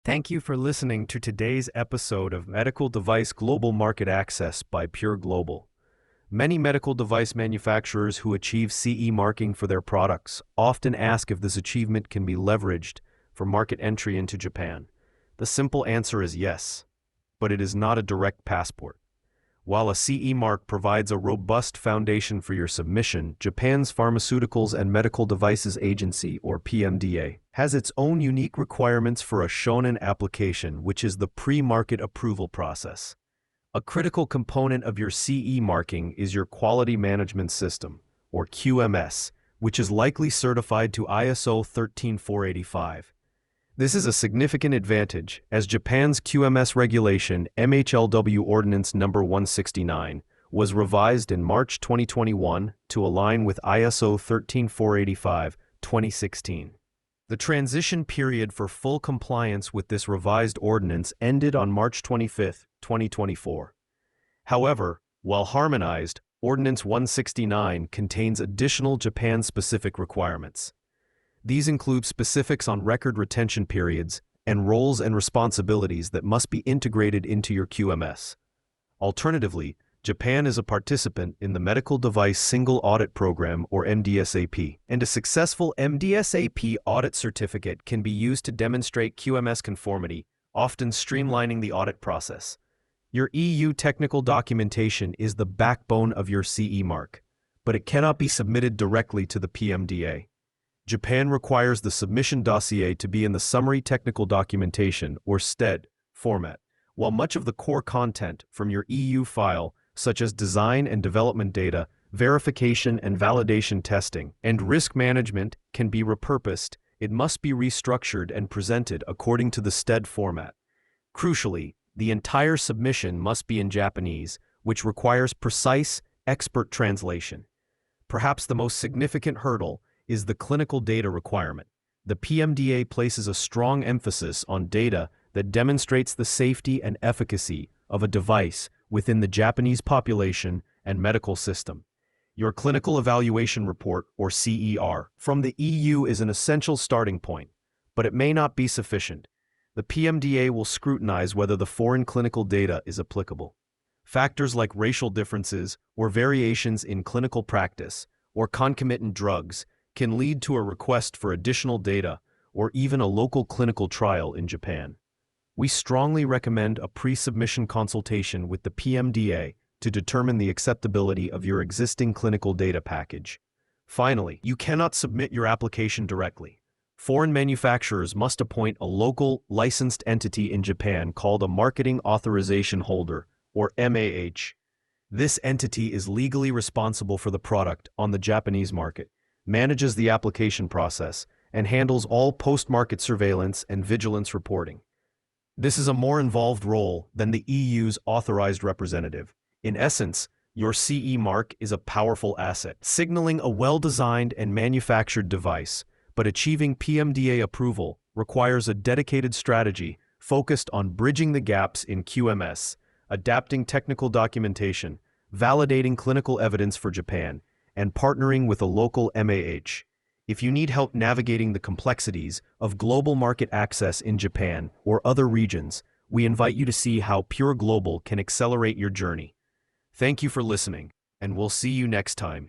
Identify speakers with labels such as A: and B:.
A: Thank you for listening to today's episode of Medical Device Global Market Access by Pure Global. Many medical device manufacturers who achieve CE marking for their products often ask if this achievement can be leveraged for market entry into Japan. The simple answer is yes, but it is not a direct passport. While a CE mark provides a robust foundation for your submission, Japan's Pharmaceuticals and Medical Devices Agency, or PMDA, has its own unique requirements for a Shonin application, which is the pre-market approval process. A critical component of your CE marking is your Quality Management System, or QMS, which is likely certified to ISO 13485. This is a significant advantage, as Japan's QMS regulation, MHLW Ordinance No. 169, was revised in March 2021 to align with ISO 13485, 2016. The transition period for full compliance with this revised ordinance ended on March 25, 2024. However, while harmonized, Ordinance 169 contains additional Japan-specific requirements. These include specifics on record retention periods and roles and responsibilities that must be integrated into your QMS. Alternatively, Japan is a participant in the Medical Device Single Audit Program, or MDSAP, and a successful MDSAP audit certificate can be used to demonstrate QMS conformity, often streamlining the audit process. Your EU technical documentation is the backbone of your CE mark, but it cannot be submitted directly to the PMDA. Japan requires the submission dossier to be in the Summary Technical Documentation, or STED, format, while much of the core content from your EU file, such as design and development data, verification and validation testing, and risk management, can be repurposed. It must be restructured and presented according to the STED format. Crucially, the entire submission must be in Japanese, which requires precise, expert translation. Perhaps the most significant hurdle is the clinical data requirement. The PMDA places a strong emphasis on data that demonstrates the safety and efficacy of a device within the Japanese population and medical system. Your Clinical Evaluation Report, or CER, from the EU is an essential starting point, but it may not be sufficient. The PMDA will scrutinize whether the foreign clinical data is applicable. Factors like racial differences or variations in clinical practice or concomitant drugs can lead to a request for additional data or even a local clinical trial in Japan. We strongly recommend a pre-submission consultation with the PMDA to determine the acceptability of your existing clinical data package. Finally, you cannot submit your application directly. Foreign manufacturers must appoint a local licensed entity in Japan called a Marketing Authorization Holder, or MAH. This entity is legally responsible for the product on the Japanese market, manages the application process, and handles all post-market surveillance and vigilance reporting. This is a more involved role than the EU's authorized representative. In essence, your CE mark is a powerful asset, signaling a well-designed and manufactured device, but achieving PMDA approval requires a dedicated strategy focused on bridging the gaps in QMS, adapting technical documentation, validating clinical evidence for Japan, and partnering with a local MAH. If you need help navigating the complexities of global market access in Japan or other regions, we invite you to see how Pure Global can accelerate your journey. Thank you for listening, and we'll see you next time.